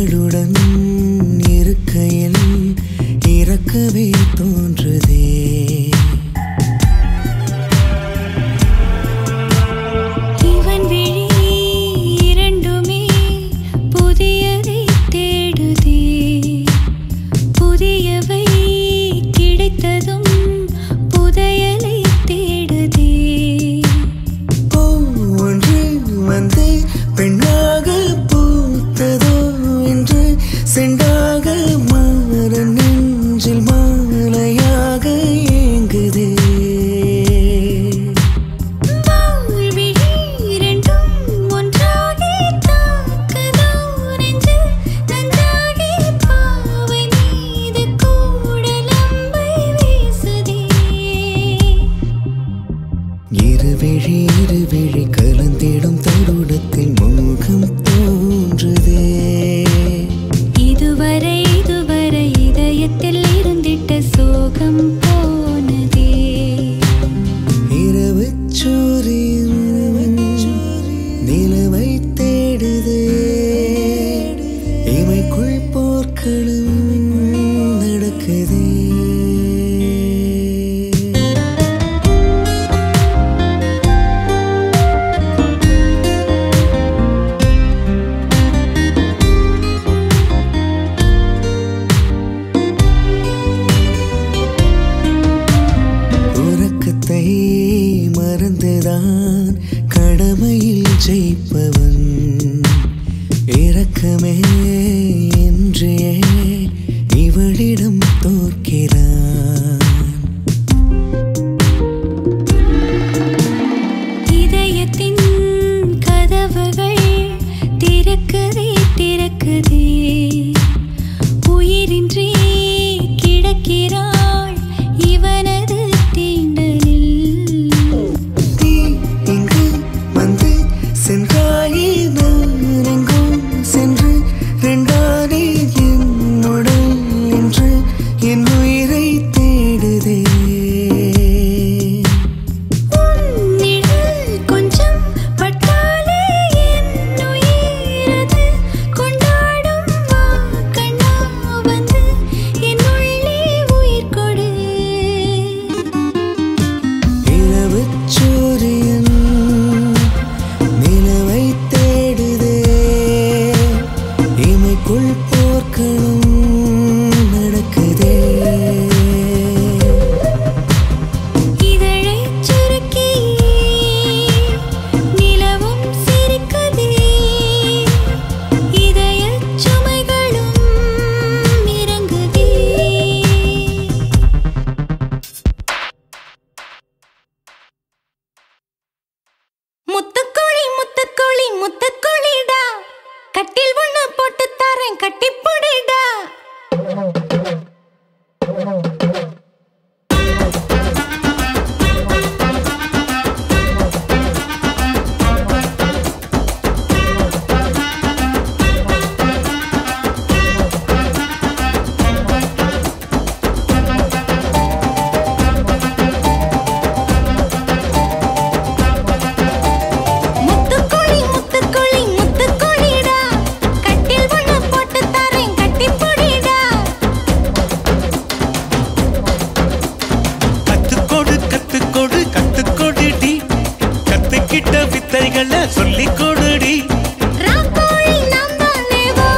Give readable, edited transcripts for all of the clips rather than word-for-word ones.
இவளுடன் இருக்கையில் இறக்கவே தோன்றுதே. இவன் விழி இரண்டுமே புதியதை தேடுதே. புதியவை கிடைத்ததும் புதையலை தேடுதே. ஒன்று வந்து பெண்ணாக பூத்ததோ என்று செண்டாக மாற நெஞ்சில் மாலையாக ஏங்குதே. வாழ்விழி இரண்டும் ஒன்றாகி தாக்குதோ நெஞ்சு நஞ்சாகி பாவை மீது கூடலம்பை வீசுதே. இருவிழி கலந்திடும் தருணத்தில் மோகம் தோன்றுதே. இதுவரை இதயத்தில் இருந்திட்ட சோகம் போனதே. இரவு சூரியன் நிலவை தேடுதே. இமைக்குள் போர்க்களம் நடக்குதே. உறக்கத்தை மறந்துதான் கடமையில் ஜெயிப்பவன் இரக்கமே என்றே இவளிடம் தோற்கிறான். இதயத்தின் கதவுகள் திறக்குதே திறக்குதே. உயிரின்றி கிடக்கிறாள் இவனது தீண்டலில். நீ இங்கு வந்து சென்றாயே நான் எங்கும் சென்று ரெண்டானே என்னுடன் என்று என் உயிரை தேடுதே. உன்னிடல் கொஞ்சம் பட்டாலே என் உயிரது கொண்டாடும். வா கண்ணா வந்து என் உள்ளே உயிர் கொடு. இரவு சூரியன் நிலவை தேடுதே. இமைக்குள் போர்க்களம் நடக்குதே. இதழைச் சுருக்கி நிலவும் சிரிக்குதே. இதயச் சுமைகளும் இறங்குதே. முத்துக்கோழி முத்துக்கோழி முத்துக்கோழிடா, கட்டில் ஒண்ணு போட்டு தரேன் கட்டிப்புடிடா. முத்துக்கோழி முத்துக்கோழி முத்துக்கோழிடா, கட்டில் ஒண்ணு போட்டு தரேன் கட்டிப்புடிடா. கத்துக்கொடு கத்துக்கொடுடி, கத்துக்கிட்ட வித்தைகளை சொல்லிக் கொடுடி. ராக்கோழி நாம் தானே வா.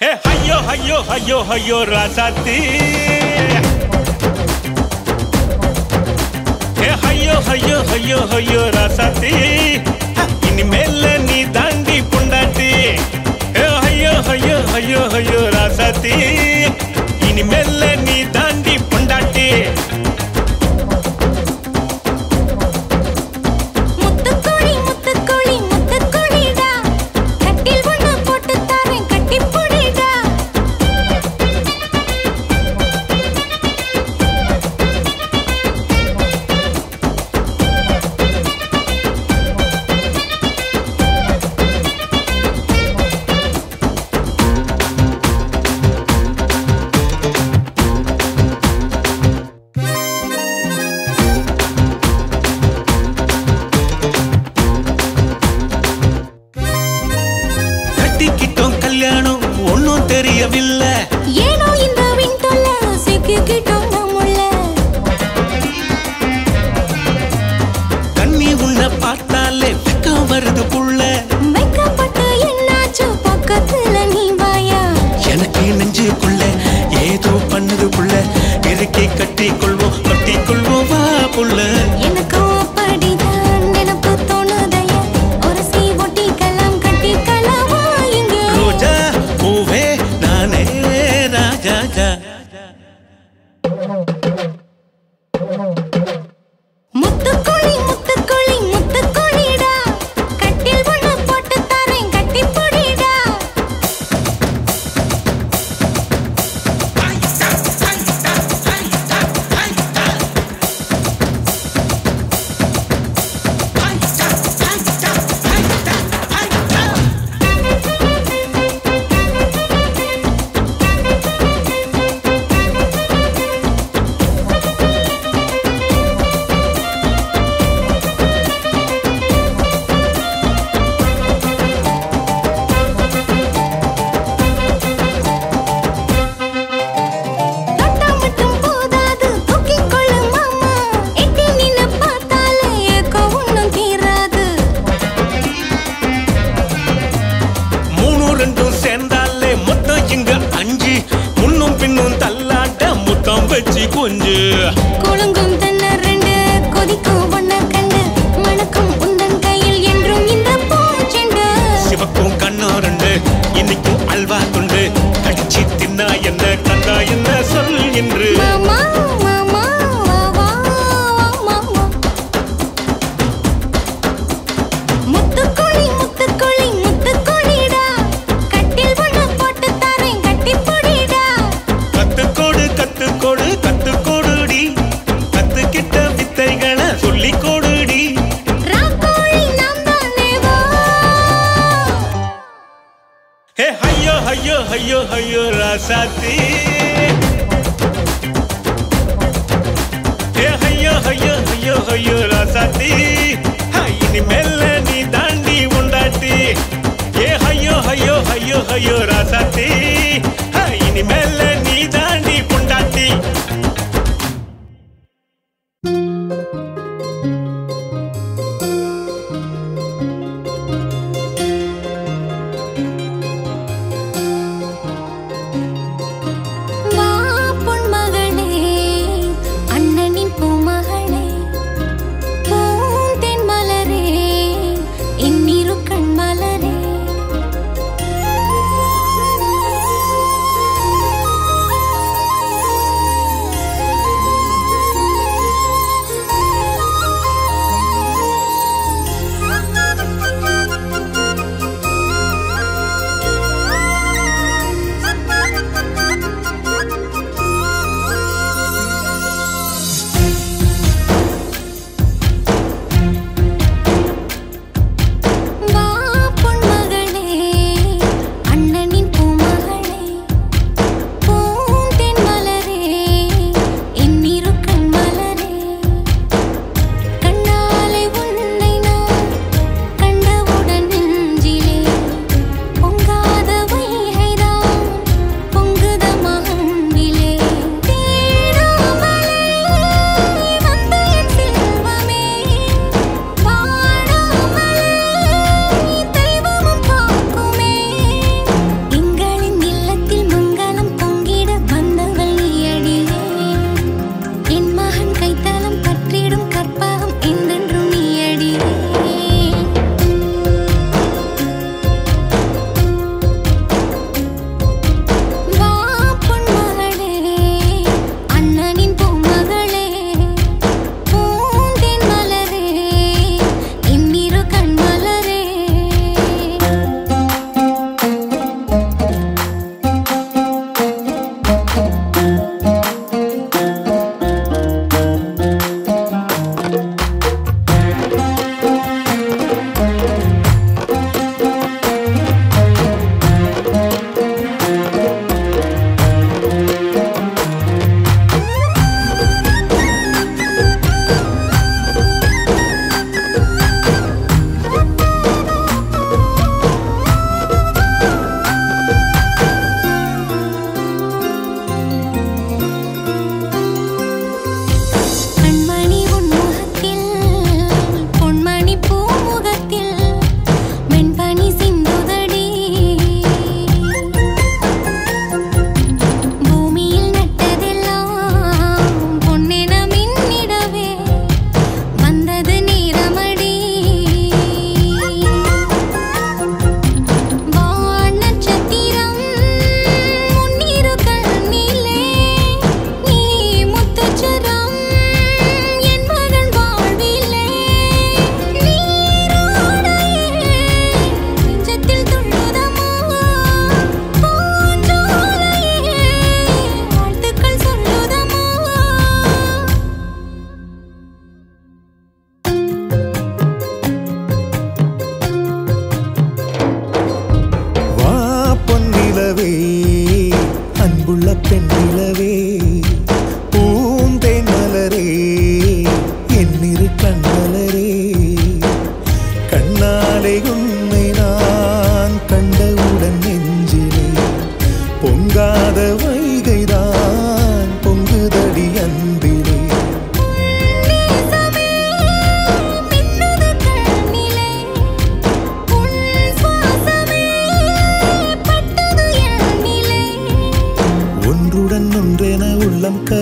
ஹே ஐயோ ஐயோ ஐயோ ஐயோ ராசாத்தி. ஹே ஐயோ ஐயோ ஐயோ ஐயோ ராசாத்தி. இனிமேல நீ தாண்டி பொண்டாட்டி. ஹே ஐயோ ஐயோ ஐயோ ஐயோ ராசாத்தி. இனிமேல நீ தாண்டி பொண்டாட்டி. முத்துக்கோழி முத்துக்கோழி முத்துக்கோழிடா, கட்டில் ஒண்ணு போட்டு தரேன் கட்டிப்புடிடா. தெரியவில்லை. ஏனோ இந்த விண்டோல சிக்கிக்கிட்டோம் நம்முள்ள. கண்ணி உன்னை பார்த்தாலே வெக்கம் வருது புள்ள. வெக்கப்பட்டு என்னாச்சு பக்கத்துல நீ வாயா. எனக்கு நெஞ்சுக்குள்ள ஏதோ பண்ணுது புள்ள. இறுக்கி கட்டிக்கொள்வோம் கட்டிக்கொள்வோம் வா புள்ள. எனக்கும் அப்படிதான் நினைப்பு தோணுதையா. ஒரு சீ ஒட்டிக்கலாம் கட்டிக்கலாமா இங்க. ரோஜா பூவே நானே ராஜா. முத்துக்குழி முத்துக்குழி முத்துக்குழிடா. கட்டில் ஒண்ணு போட்டு தரேன் கட்டி பொடிடா. தொட்டா மட்டும் போதாது தூக்கிக் கொள்ளு மாமா. எட்டி நின்னு பார்த்தாலே ஏக்கம் ஒண்ணும் தீராது. மூணு ரெண்டும் சேர்ந்தாலே மொத்தம் இங்க 5. முன்னும் பின்னும் தள்ளாட்ட முத்தம் வச்சு கொஞ்சு. குலுங்கும் தென்ன ரெண்டு கொதிக்கும் ஒன்ன கண்டு. மணக்கும் உந்தன் கையில் என்றும் இந்த பூச்செண்டு. சிவக்கும் கண்ணம் 2 இன்னைக்கும் அல்வா துண்டு. கடிச்சு தின்னா என்ன கண்டா என்ன சொல் என்று. மாமா மாமா வா வா மாமா. முத்துக்குழி முத்துக்குழி முத்துக்குழிடா. கட்டில் ஒண்ணு போட்டு தரேன் கட்டி பொடிடா. கத்துக்கோடு கத்துக்கோடு கத்துக்கோடுடி. கத்துக்கிட்ட வித்தைகளை சொல்லி கொடுடி. ராக்கோழி நாம் தானே வா. ஹே ஐயோ ஐயோ ஐயோ ஐயோ ராசாத்தி. ஹே ஐயோ ஐயோ ஐயோ ஐயோ ராசாத்தி. இனிமேல நீ தாண்டி உண்டாட்டி. ஏ ஐயோ ஐயோ ஐயோ ஐயோ ராசாத்தி. இனிமேல நீ தாண்டி பொண்டாட்டி. வா பொன்மகளே அண்ணனின் பூமகளே. பூந்தேன் மலரே இன்னிரு கண் மலரே.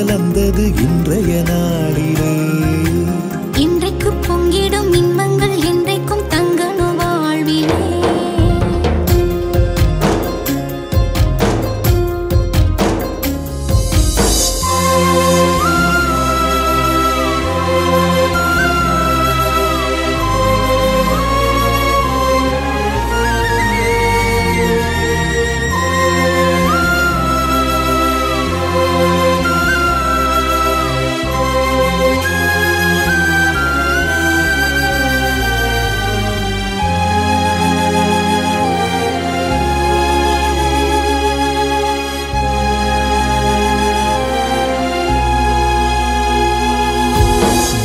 மலர்ந்தது இன்றைய நாளிலே. இன்றைக்கு பொங்கிடும் இன்பங்கள் என்றைக்கும் தங்கணும் வாழ்விலே.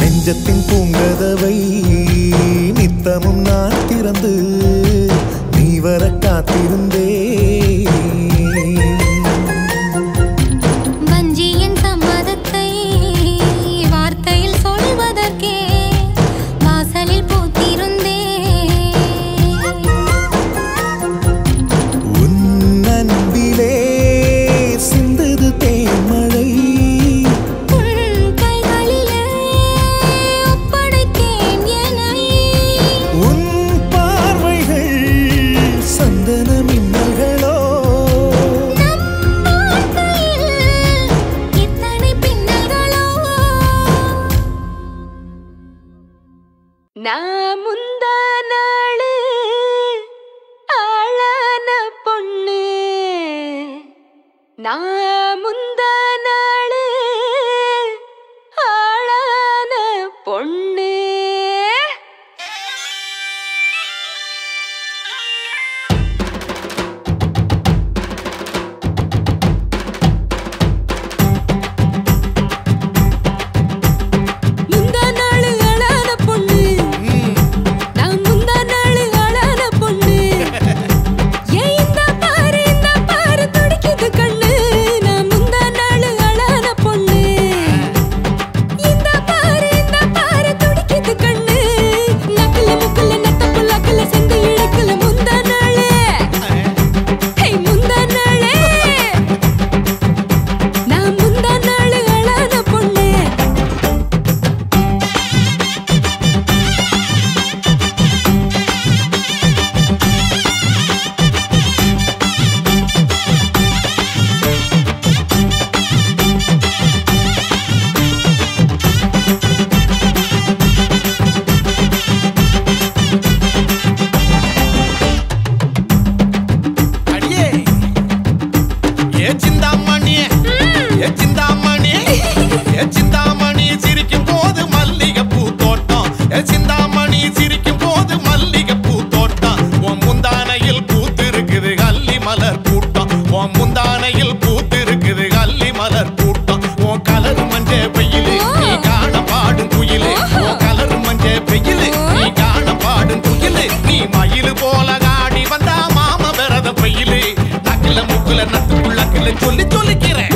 நெஞ்சத்தின் பூங்கதவை நித்தமும் நான் திறந்து நீ வர காத்திருந்தே. வஞ்சியின் சம்மதத்தை வார்த்தையில் சொல்வதற்கே வாசலில் பூத்திருந்தே. உன் அன்பிலே சிந்தது தேன்மழை. நான் முந்தா நாளு ஆளான பொண்ணு. நான் முந்தா நாளு ஆளான பொண்ணு. சிந்தாமணி சிரிக்கும் போது மல்லிகைப்பூ தோட்டம். சிந்தாமணி சிரிக்கும் போது மல்லிகைப்பூ தோட்டம். உன் முந்தானையில் பூத்திருக்குது அல்லி மலர் கூட்டம். உன் முந்தானையில் பூத்திருக்குது அல்லி மலர் கூட்டம். உன் கலர் மஞ்ச வெயிலு நீ காண பாடும் குயிலு. உன் கலர் மஞ்ச வெயிலு நீ காண பாடும் குயிலு. நீ மயிலு போல காடி வந்தா மாம விரத பயிலு. நக்குல முக்குல நட்டுக்குள்ளக்குல சொல்லி சொல்லிக்கிறேன்.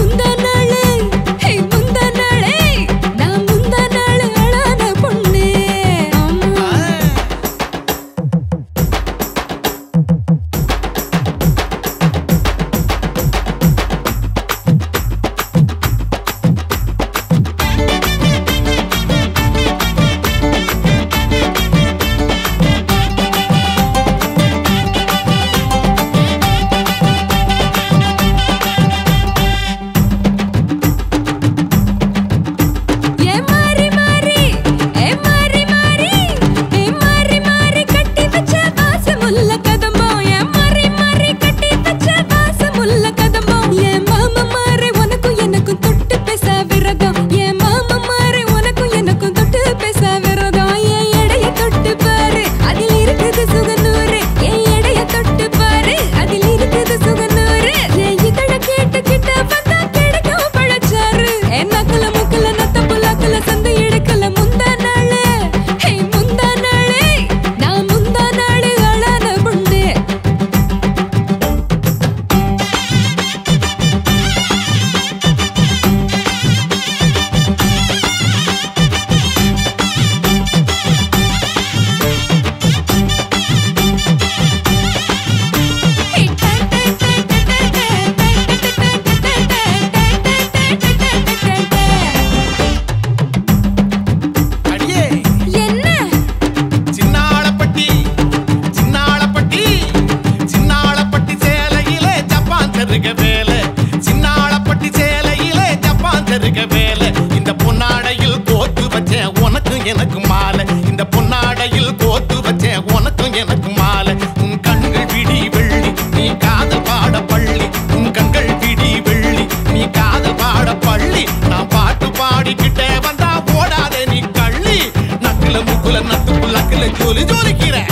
சருக வேலை சின்னாளப்பட்டி சேலையிலே ஜப்பான் சருக வேலை இந்த பொன்னாடையில் கோத்து வச்சேன் உனக்கும் எனக்கு மாலை இந்த பொன்னாடையில் கோத்து வச்சேன் உனக்கும் எனக்கு மாலை உன் கண்கள் விடி வெள்ளி நீ காதல் பாட பள்ளி உன் கண்கள் விடி வெள்ளி நீ காதல் பாட பள்ளி நான் பாட்டு பாடிக்கிட்டே வந்தா போடாதே நீ கள்ளி நக்குல முக்குல நட்டு புல்லக்குல ஜோலி ஜோலிக்கிறேன்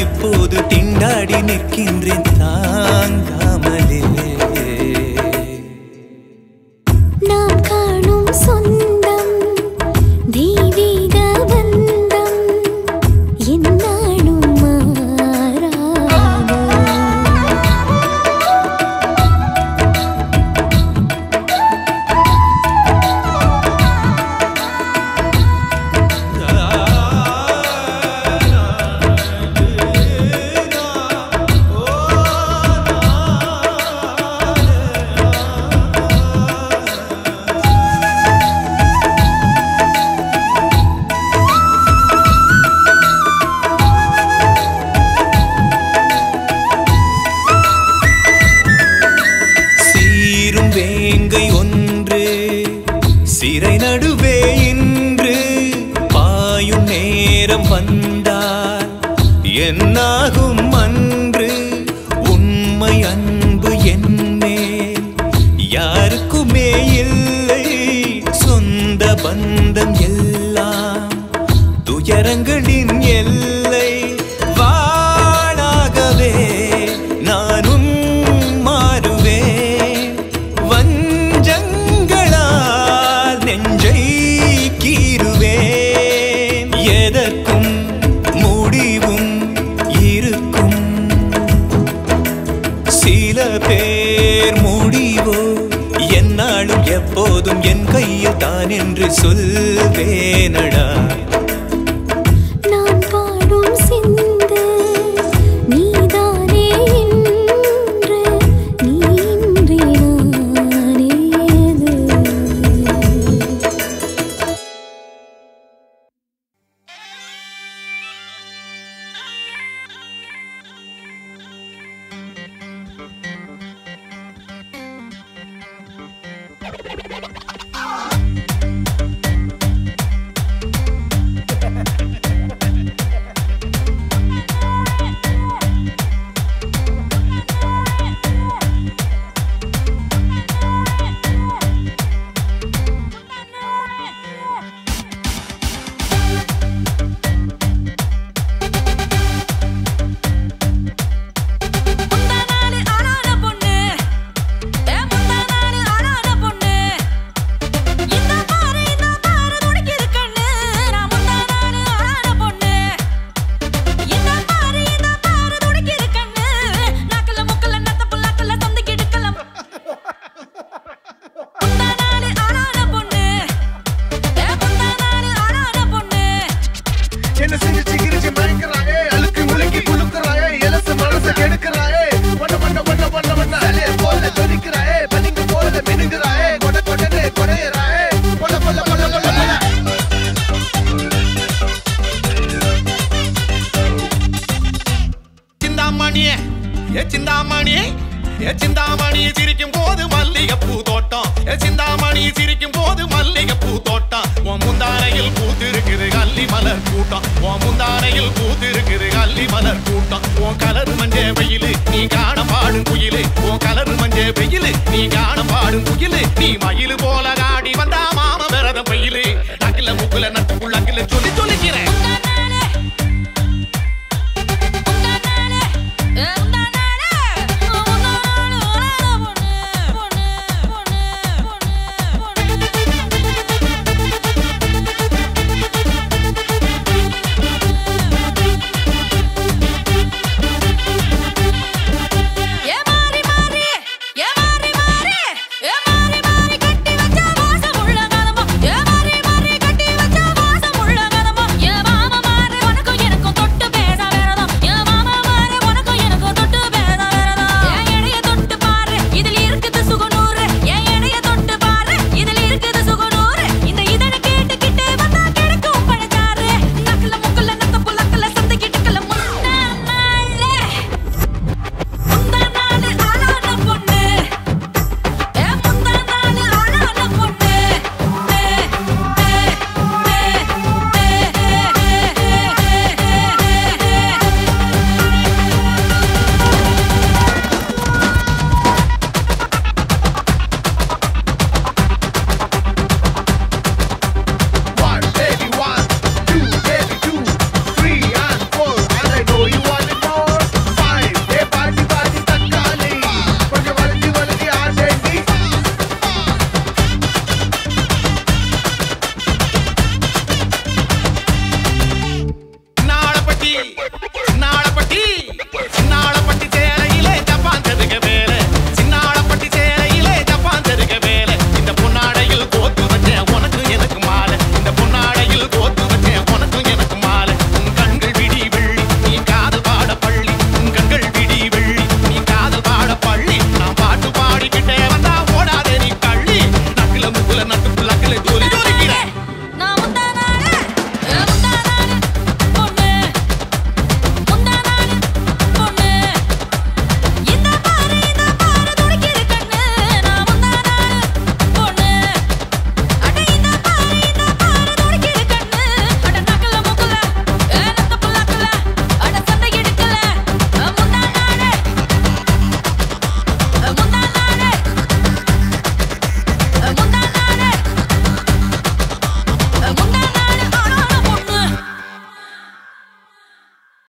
இப்போது திண்டாடி நிற்கின்றேன் தான் உன்னிடம் வந்தால் என்னாகும் அன்று உண்மை அன்பு என்னேல் யாருக்குமே இல்லை சொந்த பந்தம் எல்லாம் துயரங்களின் எல்லை வாழாகவே நானும் மாறுவேன் வஞ்சங்களால் நெஞ்சை கீறுவேன் எதற்கும் முடிவும் இருக்கும் சில பேர் முடிவோ என்னாலும் எப்போதும் என் கையில் தான் என்று சொல்வேனடா நான் பாடும் சிந்து நீதானே என்று நீன்றி நானேது சிந்தாமணி சிரிக்கும் போது மல்லிகைப்பூ தோட்டம் சிந்தாமணி சிரிக்கும் போது மல்லிகைப்பூ தோட்டம் உன் முந்தானையில் பூத்திருக்குது அல்லி மலர் கூட்டம் உன் முந்தானையில் பூத்திருக்குது அல்லி மலர் கூட்டம் உன் கலர் மஞ்ச வெயிலு நீ காண பாடும் குயிலு உன் கலர் மஞ்ச வெயிலு நீ காண பாடும் குயிலு நீ மயிலு போல காடி வந்தா மாம விரதம் பயிலு நக்கில முக்குல